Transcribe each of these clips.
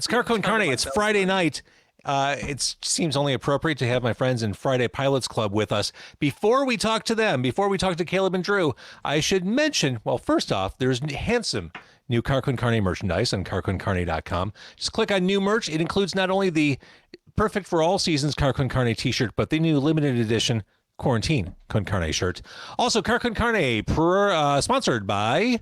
Car Con Carne. It's Friday night. It seems only appropriate to have my friends in Friday Pilots Club with us. Before we talk to them, before we talk to Caleb and Drew, I should mention, well, first off, there's handsome new Car Con Carne merchandise on carconcarne.com. Just click on new merch. It includes not only the perfect for all seasons Car Con Carne t-shirt, but the new limited edition Quarantine Con Carne shirt. Also, Car Con Carne, sponsored by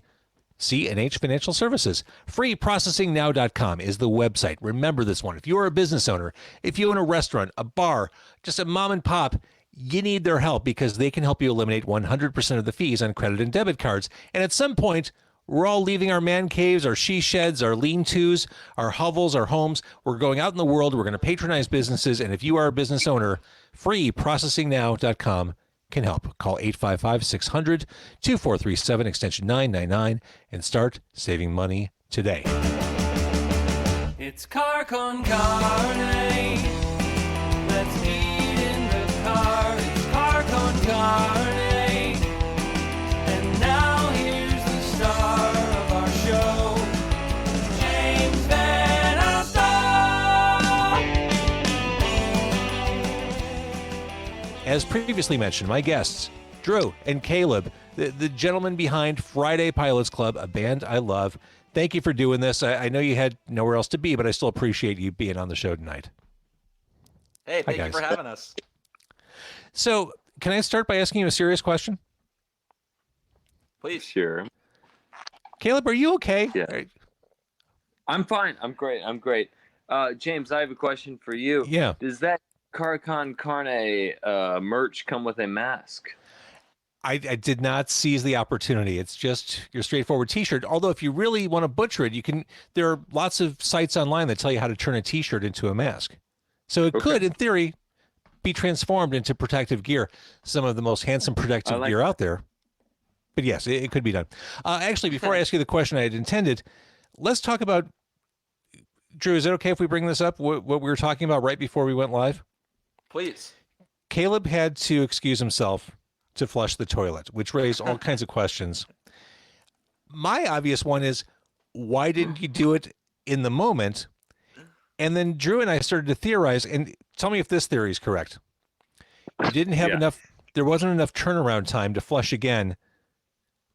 C&H Financial Services. FreeProcessingNow.com is the website. Remember this one. If you're a business owner, if you own a restaurant, a bar, just a mom and pop, you need their help because they can help you eliminate 100% of the fees on credit and debit cards. And at some point, we're all leaving our man caves, our she sheds, our lean-tos, our hovels, our homes. We're going out in the world. We're going to patronize businesses. And if you are a business owner, FreeProcessingNow.com can help. Call 855-600-2437, extension 999, and start saving money today. It's Car Con Carne. Let's eat in the car. It's Car Con Carne. And now here's the star of our show, James Van Alstyne. As previously mentioned, my guests, Drew and Caleb, the gentlemen behind Friday Pilots Club, a band I love. Thank you for doing this. I know you had nowhere else to be, but I still appreciate you being on the show tonight. Hey, thank you for having us. So, can I start by asking you a serious question? Please. Sure. Caleb, are you okay? Yeah. I'm fine. I'm great. James, I have a question for you. Yeah. Does that Car Con Carne merch come with a mask? I did not seize the opportunity. It's just your straightforward t-shirt. Although if you really want to butcher it, there are lots of sites online that tell you how to turn a t-shirt into a mask. So it could, in theory, be transformed into protective gear. Some of the most handsome protective gear out there. But yes, it could be done. Actually, before I ask you the question I had intended, let's talk about, Drew, is it okay if we bring this up, what we were talking about right before we went live? Please. Caleb had to excuse himself to flush the toilet, which raised all kinds of questions. My obvious one is, why didn't you do it in the moment? And then Drew and I started to theorize, and tell me if this theory is correct. You didn't have enough, there wasn't enough turnaround time to flush again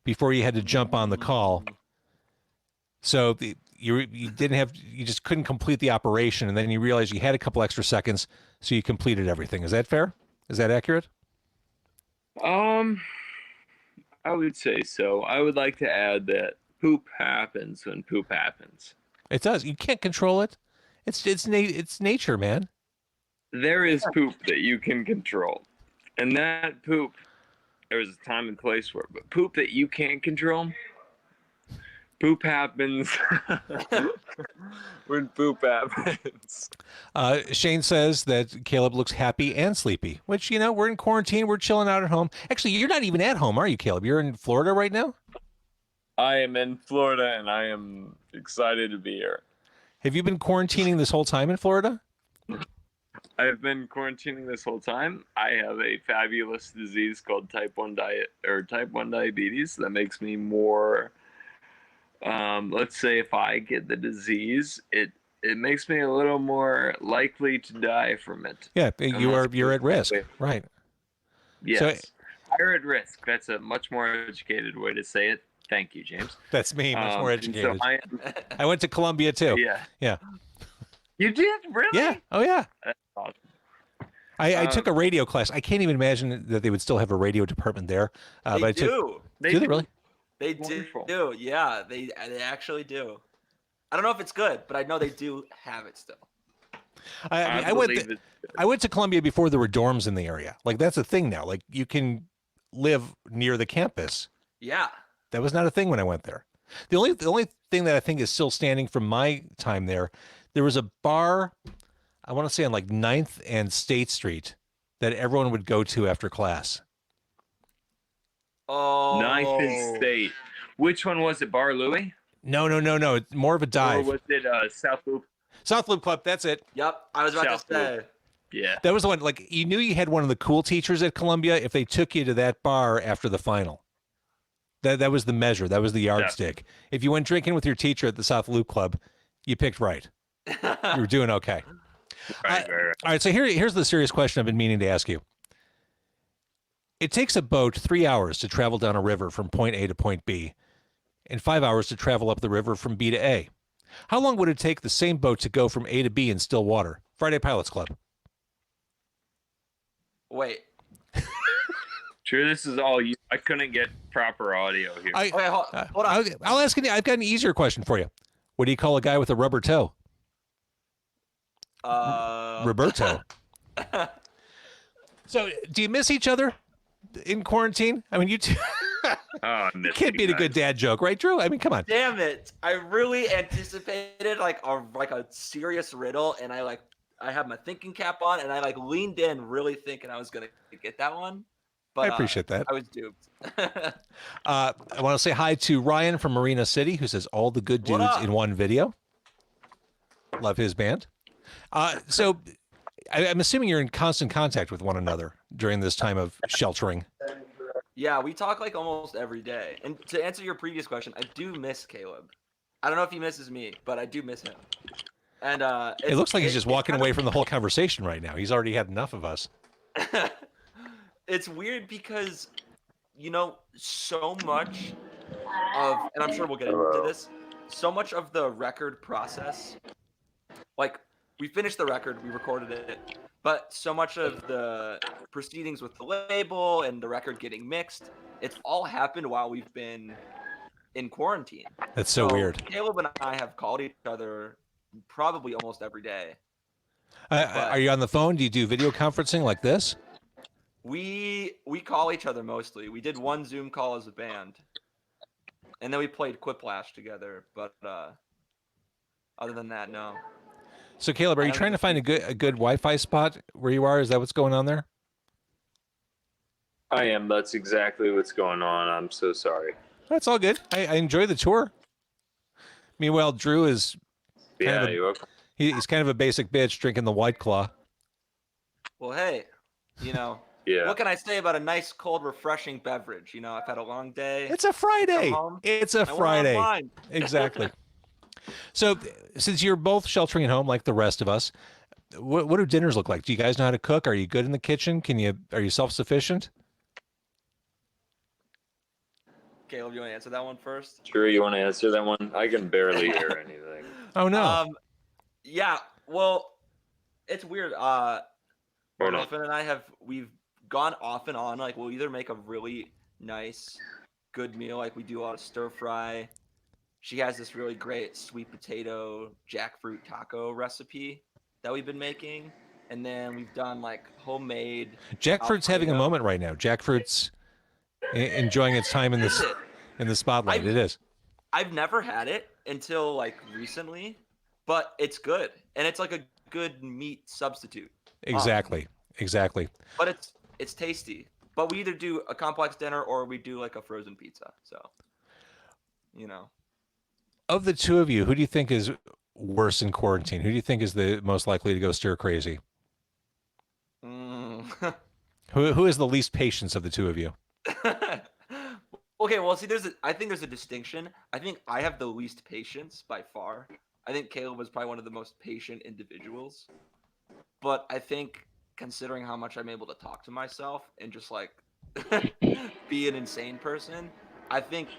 before you had to jump on the call. So you just couldn't complete the operation, and then you realized you had a couple extra seconds, so you completed everything. Is that fair? Is that accurate? I would say so. I would like to add that poop happens when poop happens. It does. You can't control it. It's nature, man. There is poop that you can control. And that poop, there's a time and place for it. But poop that you can't control, poop happens when poop happens. Shane says that Caleb looks happy and sleepy, which, we're in quarantine. We're chilling out at home. Actually, you're not even at home, are you, Caleb? You're in Florida right now? I am in Florida, and I am excited to be here. Have you been quarantining this whole time in Florida? I've been quarantining this whole time. I have a fabulous disease called type 1 diabetes that makes me more, let's say if I get the disease, it makes me a little more likely to die from it. Yeah, you're at risk, right? Yes, so, higher at risk. That's a much more educated way to say it. Thank you, James. That's me, much more educated. So I went to Columbia too. Yeah. You did? Really? Yeah. Oh yeah. That's awesome. I took a radio class. I can't even imagine that they would still have a radio department there. They do. Do they really? They do. Yeah, they actually do. I don't know if it's good, but I know they do have it still. I went to Columbia before there were dorms in the area. Like, that's a thing now. Like, you can live near the campus. Yeah. That was not a thing when I went there. The only thing that I think is still standing from my time there was a bar, I want to say on like 9th and State Street, that everyone would go to after class. Oh. 9th and State. Which one was it? Bar Louie? No. It's more of a dive. Or was it South Loop? South Loop Club, that's it. Yep, I was about to say. Yeah. That was the one, like, you knew you had one of the cool teachers at Columbia if they took you to that bar after the final. That was the measure. That was the yardstick. If you went drinking with your teacher at the South Loop Club, you picked right. You were doing okay. Right. All right, so here's the serious question I've been meaning to ask you. It takes a boat 3 hours to travel down a river from point A to point B, and 5 hours to travel up the river from B to A. How long would it take the same boat to go from A to B in still water? Friday Pilots Club. Wait. Sure, this is all you. I couldn't get proper audio here. Okay, hold on. I'll ask you. I've got an easier question for you. What do you call a guy with a rubber toe? Roberto. So, do you miss each other in quarantine? I mean, you two. Oh, I missed Can't you be a guys. good dad joke, right, Drew? I mean, come on. Damn it! I really anticipated like a serious riddle, and I had my thinking cap on, and I like leaned in, really thinking I was gonna get that one. But I appreciate that. I was duped. I want to say hi to Ryan from Marina City, who says all the good What dudes up? in one video. Love his band. So I'm assuming you're in constant contact with one another during this time of sheltering. Yeah, we talk like almost every day. And to answer your previous question, I do miss Caleb. I don't know if he misses me, but I do miss him. And It looks like he's just walking away from the whole conversation right now. He's already had enough of us. It's weird because, so much of, and I'm sure we'll get into this, so much of the record process, like we finished the record, we recorded it, but so much of the proceedings with the label and the record getting mixed, it's all happened while we've been in quarantine. That's so weird. Caleb and I have called each other probably almost every day. Are you on the phone? Do you do video conferencing like this? We call each other mostly. We did one Zoom call as a band, and then we played Quiplash together. But other than that, no. So, Caleb, are you trying to find a good Wi-Fi spot where you are? Is that what's going on there? I am. That's exactly what's going on. I'm so sorry. That's all good. I enjoy the tour. Meanwhile, Drew is You're welcome. he's kind of a basic bitch drinking the White Claw. Well, hey, Yeah. what can I say about a nice, cold, refreshing beverage? I've had a long day. It's a Friday. Come home. It's a I want Friday. wine. Exactly. So, since you're both sheltering at home like the rest of us, what do dinners look like? Do you guys know how to cook? Are you good in the kitchen? Are you self-sufficient? Caleb, you want to answer that one first? Sure, you want to answer that one? I can barely hear anything. Oh no. Yeah. Well, it's weird. My Hold on. girlfriend and we've gone off and on. Like, we'll either make a really nice, good meal. Like, we do a lot of stir fry. She has this really great sweet potato jackfruit taco recipe that we've been making. And then we've done like homemade. Jackfruit's having a Alfredo. moment right now. Jackfruit's enjoying its time in Is the spotlight. It is. I've never had it until like recently, but it's good. And it's like a good meat substitute. Exactly. But it's tasty. But we either do a complex dinner or we do like a frozen pizza. So, Of the two of you, who do you think is worse in quarantine? Who do you think is the most likely to go stir crazy? Who is the least patience of the two of you? Okay, well, see, I think there's a distinction. I think I have the least patience by far. I think Caleb was probably one of the most patient individuals. But I think considering how much I'm able to talk to myself and just like be an insane person, I think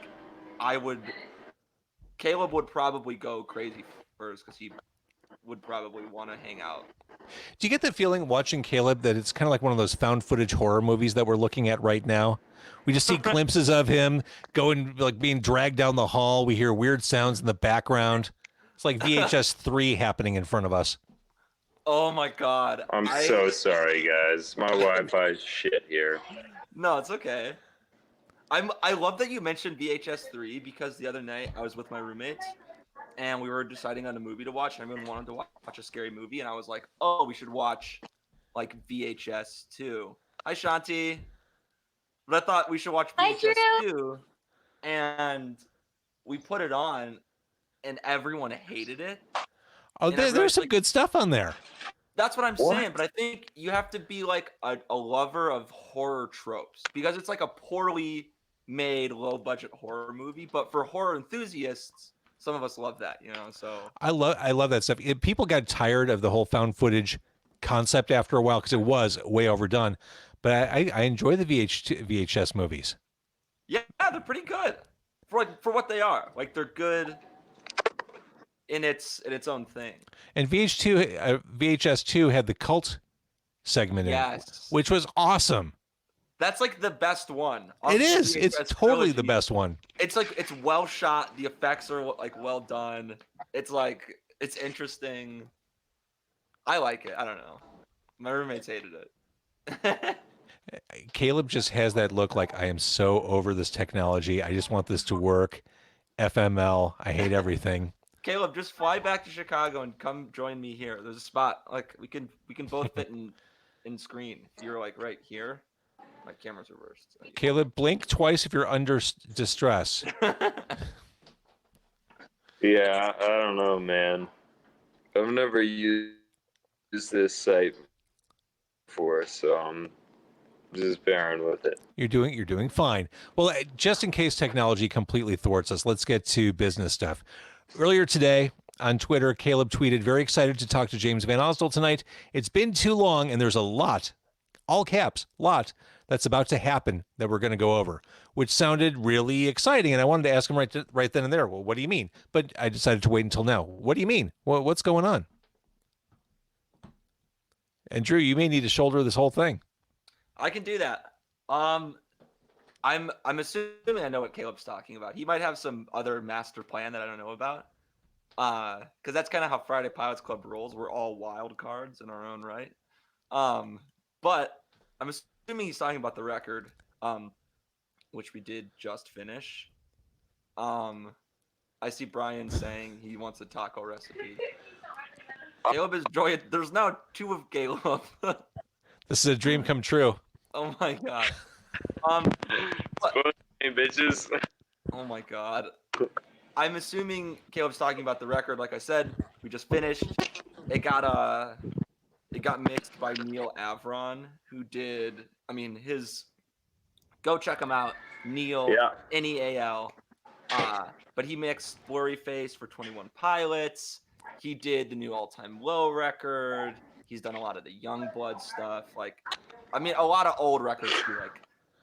Caleb would probably go crazy first because he would probably want to hang out. Do you get the feeling watching Caleb that it's kind of like one of those found footage horror movies that we're looking at right now? We just see glimpses of him going, like being dragged down the hall. We hear weird sounds in the background. It's like VHS 3 happening in front of us. Oh my God. I'm so sorry, guys. My Wi-Fi shit here. No, it's okay. I love that you mentioned VHS 3 because the other night I was with my roommates and we were deciding on a movie to watch. And everyone wanted to watch a scary movie, and I was like, "Oh, we should watch like VHS 2." Hi, Shanti. But I thought we should watch VHS 2, and we put it on, and everyone hated it. Oh, And everyone's there's some like- good stuff on there. That's what I'm saying, but I think you have to be like a lover of horror tropes because it's like a poorly made, low budget horror movie. But for horror enthusiasts, some of us love that, so I love that stuff. People got tired of the whole found footage concept after a while because it was way overdone. But I enjoy the VHS movies. yeah, they're pretty good for what they are. Like, they're good in its own thing. And VHS2 had the cult segment in it, Yes. which was awesome. That's like the best one. It is. It's VHS totally the trilogy. best one. It's like, it's well shot. The effects are like well done. It's like, it's interesting. I like it. I don't know. My roommates hated it. Caleb just has that look like, I am so over this technology. I just want this to work. FML. I hate everything. Caleb, just fly back to Chicago and come join me here. There's a spot. Like, we can both fit in screen. If you're like right here, my camera's reversed. Caleb, blink twice if you're under distress. Yeah, I don't know, man. I've never used this site before, so I'm just bearing with it. You're doing fine. Well, just in case technology completely thwarts us, let's get to business stuff. Earlier today on Twitter, Caleb tweeted, very excited to talk to James Van Osdol tonight. It's been too long, and there's a lot, all caps, lot, that's about to happen that we're going to go over, which sounded really exciting. And I wanted to ask him right then and there, well, what do you mean? But I decided to wait until now. What do you mean? What's going on? And Drew, you may need to shoulder this whole thing. I can do that. I'm assuming I know what Caleb's talking about. He might have some other master plan that I don't know about. Because that's kind of how Friday Pilots Club rolls. We're all wild cards in our own right. But I'm assuming he's talking about the record, which we did just finish. I see Brian saying he wants a taco recipe. Caleb is joyous. There's now two of Caleb. This is a dream come true. Oh my god. Hey, bitches. Oh my god. I'm assuming Caleb's talking about the record. Like I said, we just finished. It got mixed by Neil Avron, who did, go check him out. Neil, Yeah. Neal. But he mixed Blurry Face for 21 Pilots. He did the new All Time Low record. He's done a lot of the Youngblood stuff. A lot of old records too.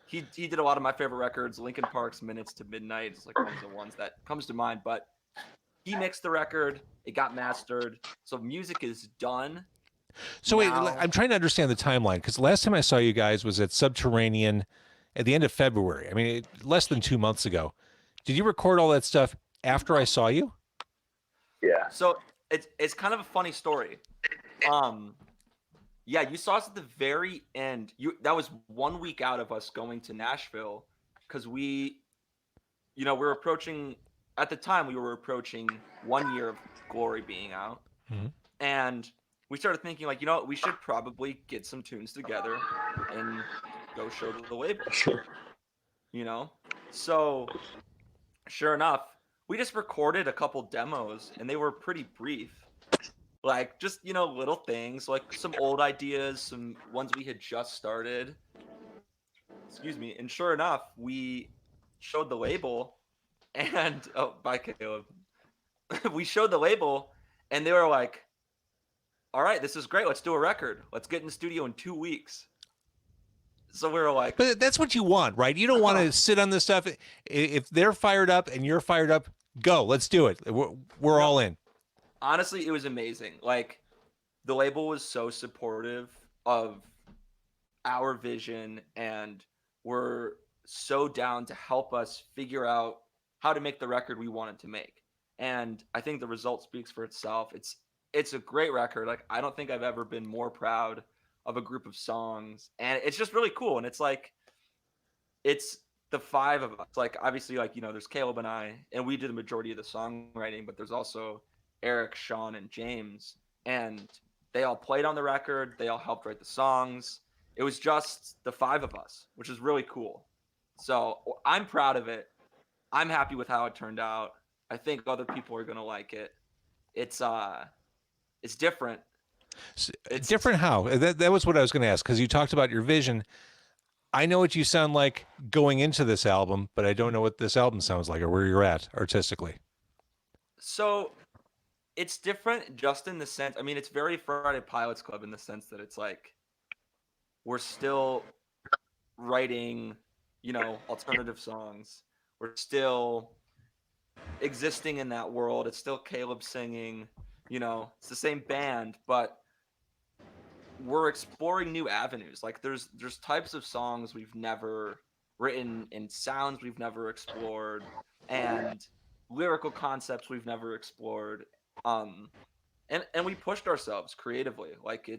He did a lot of my favorite records. Linkin Park's Minutes to Midnight is like one of the ones that comes to mind. But he mixed the record. It got mastered. So music is done. So wait, Now- I'm trying to understand the timeline, because the last time I saw you guys was at Subterranean at the end of February. Less than 2 months ago. Did you record all that stuff after I saw you? Yeah. So it's kind of a funny story. Yeah, you saw us at the very end. That was 1 week out of us going to Nashville, because we're approaching, at the time we were approaching 1 year of Glory being out. Mm-hmm. And we started thinking we should probably get some tunes together and go show to the label. So sure enough, we just recorded a couple demos and they were pretty brief. Just, little things, like some old ideas, some ones we had just started. Excuse me. And sure enough, we showed the label and, oh, bye, Caleb. We showed the label and they were like, all right, this is great. Let's do a record. Let's get in the studio in 2 weeks. So we were like, But that's what you want, right? You don't want to sit on this stuff. If they're fired up and you're fired up, go. Let's do it. We're all in. honestly, it was amazing. The label was so supportive of our vision and were so down to help us figure out how to make the record we wanted to make. And I think the result speaks for itself. It's a great record. I don't think I've ever been more proud of a group of songs, and it's just really cool. And it's the five of us. Obviously, there's Caleb and I, and we did the majority of the songwriting, but there's also Eric, Sean, and James, and they all played on the record. They all helped write the songs. It was just the five of us, which is really cool. So I'm proud of it. I'm happy with how it turned out. I think other people are gonna like it. It's different. It's different how? That was what I was going to ask, because you talked about your vision. I know what you sound like going into this album, but I don't know what this album sounds like or where you're at artistically. So it's different just in the sense. I mean, it's very Friday Pilots Club in the sense that it's like we're still writing, alternative songs. We're still existing in that world. It's still Caleb singing. It's the same band, but we're exploring new avenues. Like there's types of songs we've never written and sounds we've never explored and lyrical concepts we've never explored. And we pushed ourselves creatively. Like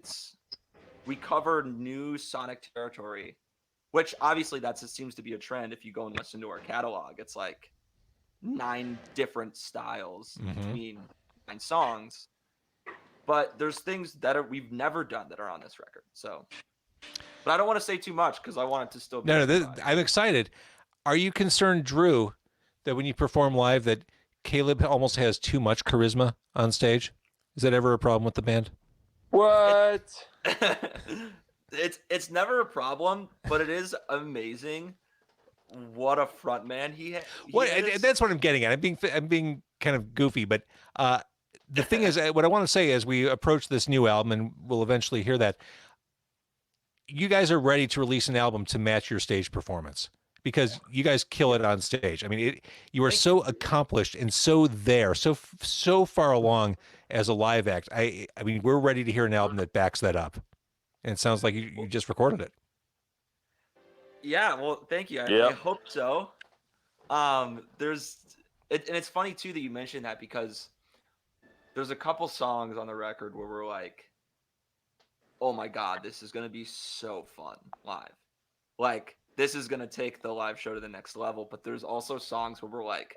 we covered new sonic territory, which obviously it seems to be a trend. If you go and listen to our catalog, it's like 9 different styles between 9 songs. But there's things that we've never done that are on this record. So, but I don't want to say too much because I want it to still be. No, I'm excited. Are you concerned, Drew, that when you perform live, that Caleb almost has too much charisma on stage? Is that ever a problem with the band? What? It's never a problem, but it is amazing what a front man he is. That's what I'm getting at. I'm being kind of goofy, but the thing is, what I want to say as we approach this new album, and we'll eventually hear that, you guys are ready to release an album to match your stage performance because you guys kill it on stage. I mean, you are so accomplished and so far along as a live act. I mean, we're ready to hear an album that backs that up. And it sounds like you just recorded it. Yeah, well, thank you. I hope so. And it's funny too that you mentioned that because there's a couple songs on the record where we're like, oh my God, this is going to be so fun live. Like, this is going to take the live show to the next level. But there's also songs where we're like,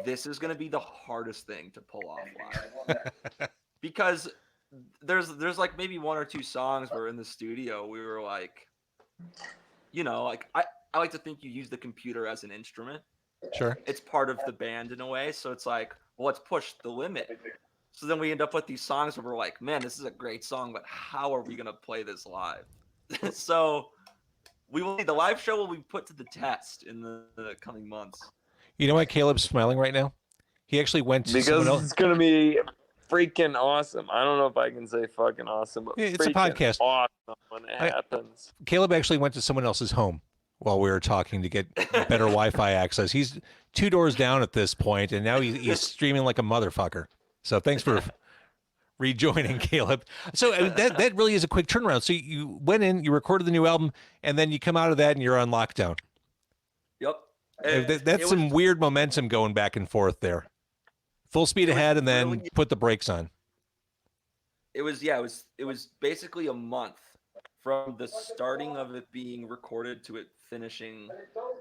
this is going to be the hardest thing to pull off live. Because there's like maybe 1 or 2 songs where in the studio we were like, like I like to think you use the computer as an instrument. Sure. It's part of the band in a way. So it's like, well, let's push the limit. So then we end up with these songs where we're like, man, this is a great song, but how are we going to play this live? So the live show will be put to the test in the coming months. You know why Caleb's smiling right now? He actually went to someone else. It's going to be freaking awesome. I don't know if I can say fucking awesome, but it's a podcast. Awesome when it happens. Caleb actually went to someone else's home while we were talking to get better Wi-Fi access. He's 2 doors down at this point, and now he's streaming like a motherfucker. So thanks for rejoining, Caleb. So that really is a quick turnaround. So you went in, you recorded the new album, and then you come out of that and you're on lockdown. Yep. That's some weird momentum going back and forth there. Full speed ahead and then really, put the brakes on. It was basically a month from the starting of it being recorded to it finishing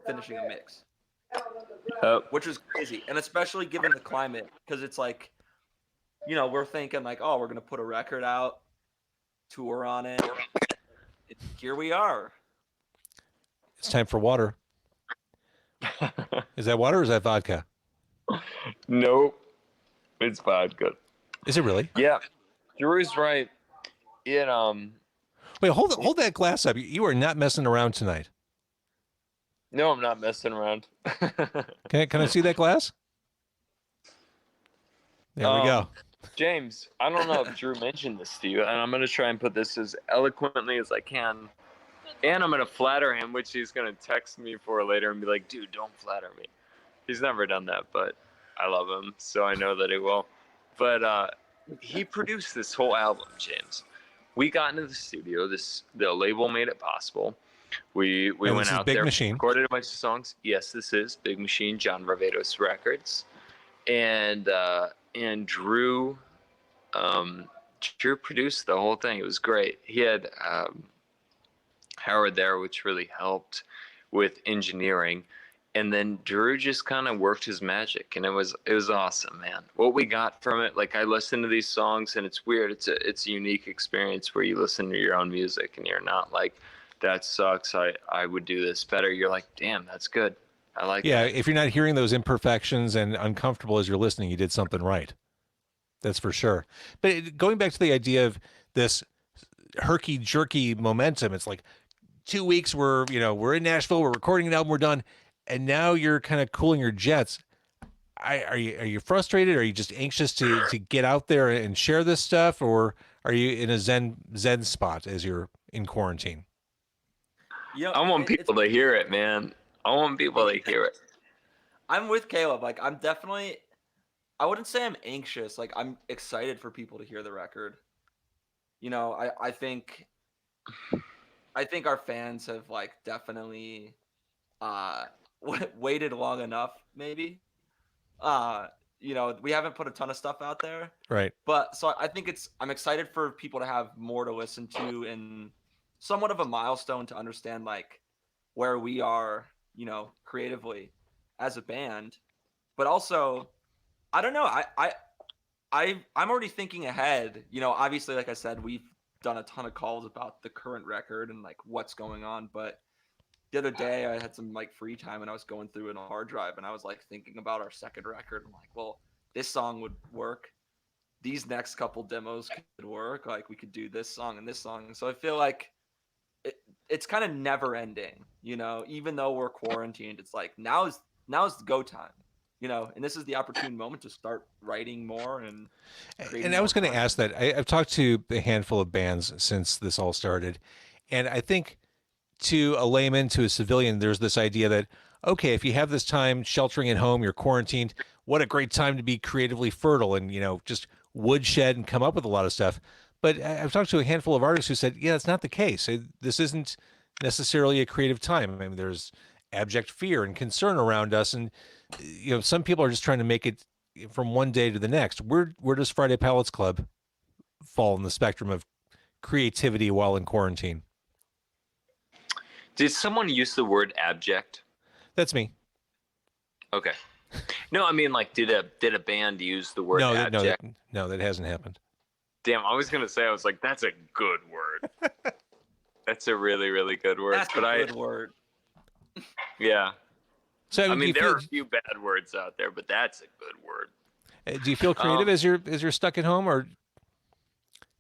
a mix. Which was crazy. And especially given the climate, because it's like, we're thinking like, oh, we're going to put a record out, tour on it. Here we are. It's time for water. Is that water or is that vodka? Nope. It's vodka. Is it really? Yeah. Drew's right. Wait, hold that glass up. You are not messing around tonight. No, I'm not messing around. Can I see that glass? There we go. James, I don't know if Drew mentioned this to you, and I'm going to try and put this as eloquently as I can. And I'm going to flatter him, which he's going to text me for later and be like, dude, don't flatter me. He's never done that, but I love him, so I know that he will. But he produced this whole album, James. We got into the studio. The label made it possible. We went out there, recorded a bunch of songs. Yes, this is Big Machine, John Varvatos Records. And Drew produced the whole thing. It was great. He had Howard there, which really helped with engineering. And then Drew just kind of worked his magic, and it was awesome, man. What we got from it, like I listened to these songs, and it's weird. It's a unique experience where you listen to your own music, and you're not like, that sucks. I would do this better. You're like, damn, that's good. I like. Yeah, that. If you're not hearing those imperfections and uncomfortable as you're listening, you did something right. That's for sure. But going back to the idea of this herky-jerky momentum, it's like 2 weeks. We're in Nashville. We're recording an album. We're done. And now you're kind of cooling your jets. are you frustrated? Are you just anxious to get out there and share this stuff, or are you in a zen spot as you're in quarantine? You know, I want it's people to hear it, man. I want people to hear it. I'm with Caleb. Like I'm definitely I wouldn't say I'm anxious. Like I'm excited for people to hear the record. You know, I think our fans have like definitely uh waited long enough maybe. Uh you know, we haven't put a ton of stuff out there, Right. but so I think I'm excited for people to have more to listen to and somewhat of a milestone to understand like where we are, you know, creatively as a band. But also, I don't know. I'm already thinking ahead. You know, obviously, like I said, we've done a ton of calls about the current record and like what's going on. But the other day, I had some like free time and I was going through an hard drive and I was like thinking about our second record. I'm like, well, this song would work. These next couple demos could work. Like we could do this song and this song. So I feel like it's kind of never ending. You know, even though we're quarantined, it's like now's the go time. You know, and this is the opportune moment to start writing more and creating And I more was going to ask content. that. I've talked to a handful of bands since this all started, and I think to a layman, to a civilian, there's this idea that okay, if you have this time sheltering at home, you're quarantined. What a great time to be creatively fertile and just woodshed and come up with a lot of stuff. But I've talked to a handful of artists who said, yeah, that's not the case. This isn't necessarily a creative time. I mean, there's abject fear and concern around us, and some people are just trying to make it from one day to the next. Where does Friday Palace Club fall in the spectrum of creativity while in quarantine? Did someone use the word abject? That's me. Okay. No, I mean, like, did a band use the word abject? No, that hasn't happened. Damn, I was gonna say, I was like, that's a good word. That's a really, really good word. That's a good word. Yeah. So I mean, there are a few bad words out there, but that's a good word. Do you feel creative as you're stuck at home, or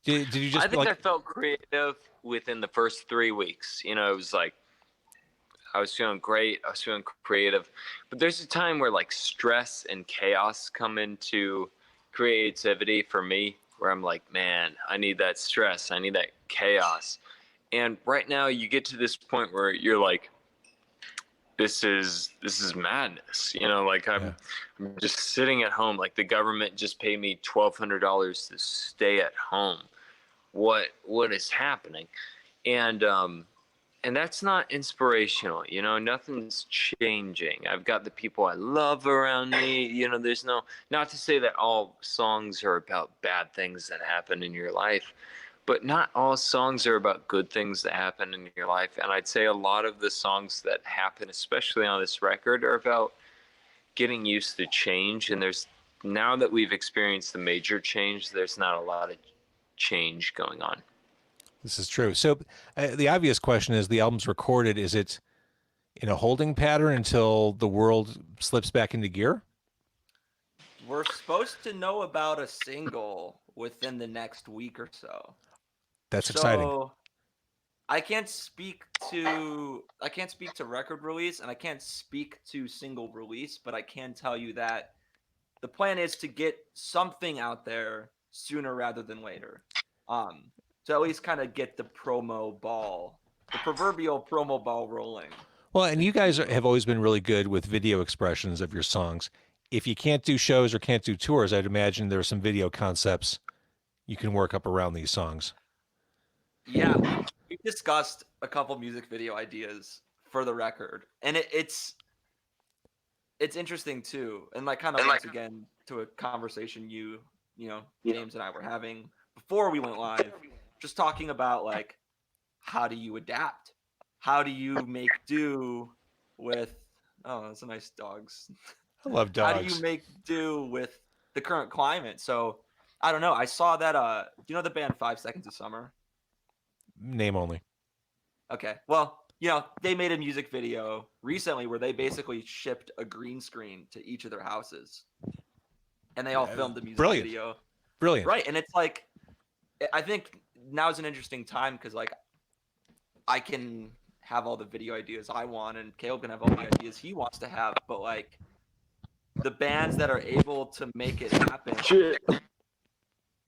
did you just? I think I felt creative within the first 3 weeks. You know, it was like I was feeling great. I was feeling creative, but there's a time where like stress and chaos come into creativity for me, where I'm like, man, I need that stress. I need that chaos. And right now, you get to this point where you're like, this is madness. You know, like I'm just sitting at home. Like the government just paid me $1,200 to stay at home. What is happening? And that's not inspirational. You know, nothing's changing. I've got the people I love around me. You know, there's not to say that all songs are about bad things that happen in your life, but not all songs are about good things that happen in your life. And I'd say a lot of the songs that happen, especially on this record, are about getting used to change. And now that we've experienced the major change, there's not a lot of change going on. This is true. So the obvious question is, the album's recorded. Is it in a holding pattern until the world slips back into gear? We're supposed to know about a single within the next week or so. That's exciting. So I can't speak to record release and I can't speak to single release, but I can tell you that the plan is to get something out there sooner rather than later. To at least kind of get the proverbial promo ball rolling. Well, and you guys have always been really good with video expressions of your songs. If you can't do shows or can't do tours, I'd imagine there are some video concepts you can work up around these songs. Yeah, we've discussed a couple music video ideas for the record, and it's interesting too, and like kind of once again to a conversation James and I were having before we went live, just talking about like how do you adapt, how do you make do with that's a nice dogs. I love dogs. How do you make do with the current climate? So I don't know. I saw that. Do you know the band 5 Seconds of Summer? Name only. Okay. Well, they made a music video recently where they basically shipped a green screen to each of their houses, and they all filmed the music video. Brilliant. Right, and it's like, I think now is an interesting time because like I can have all the video ideas I want, and Caleb can have all the ideas he wants to have, but like the bands that are able to make it happen. Shit.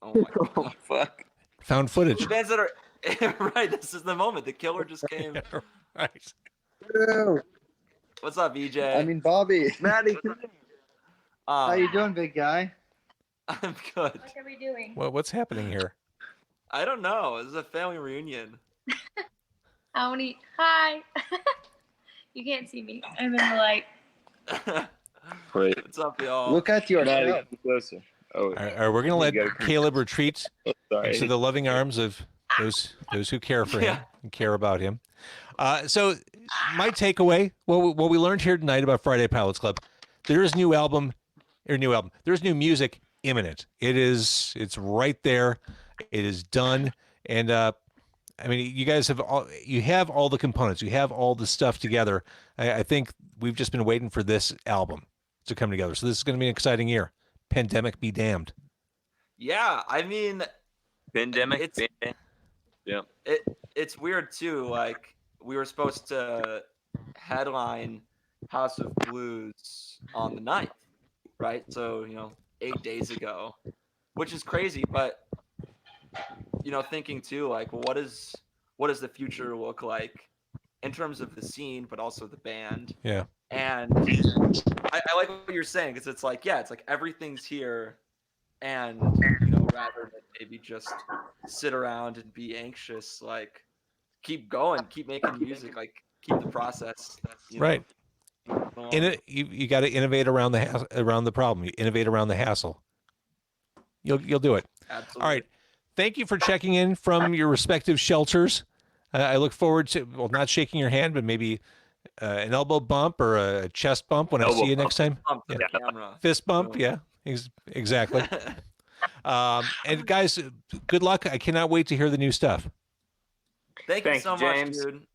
Oh my Oh god. fuck. Found footage. The bands that are right. This is the moment. The killer just came. Right. Ew. What's up, EJ? I mean, Bobby. Maddie. How you doing, big guy? I'm good. What are we doing? What's happening here? I don't know. This is a family reunion. How many? Hi. You can't see me. I'm in the light. Wait. What's up, y'all? Look at your Maddie, show. come closer. Oh, All right, we're gonna let You gotta- Caleb retreat sorry. into the loving arms of those who care for him Yeah. and care about him. So my takeaway, what we learned here tonight about Friday Pilots Club, there's new music imminent. It's right there. It is done. And I mean, you guys have all the components. You have all the stuff together. I think we've just been waiting for this album to come together. So this is going to be an exciting year. Pandemic be damned. Yeah, I mean, Pandemic. It's- it's weird too. Like we were supposed to headline House of Blues on the 9th, right? So 8 days ago, which is crazy. But thinking too, like, well, what does the future look like in terms of the scene, but also the band? Yeah. And I like what you're saying because it's like, yeah, it's like everything's here, and rather than maybe just sit around and be anxious, like keep going, keep making music, like keep the process. Right. going. You got to innovate around the problem. You innovate around the hassle. You'll do it. Absolutely. All right. Thank you for checking in from your respective shelters. I look forward to, well, not shaking your hand, but maybe an elbow bump or a chest bump when I Elbow see you bump. next time. Bump to the camera. Fist bump. Yeah. Yeah, exactly. And guys, good luck. I cannot wait to hear the new stuff. Thank you Thank so you, much, James. dude.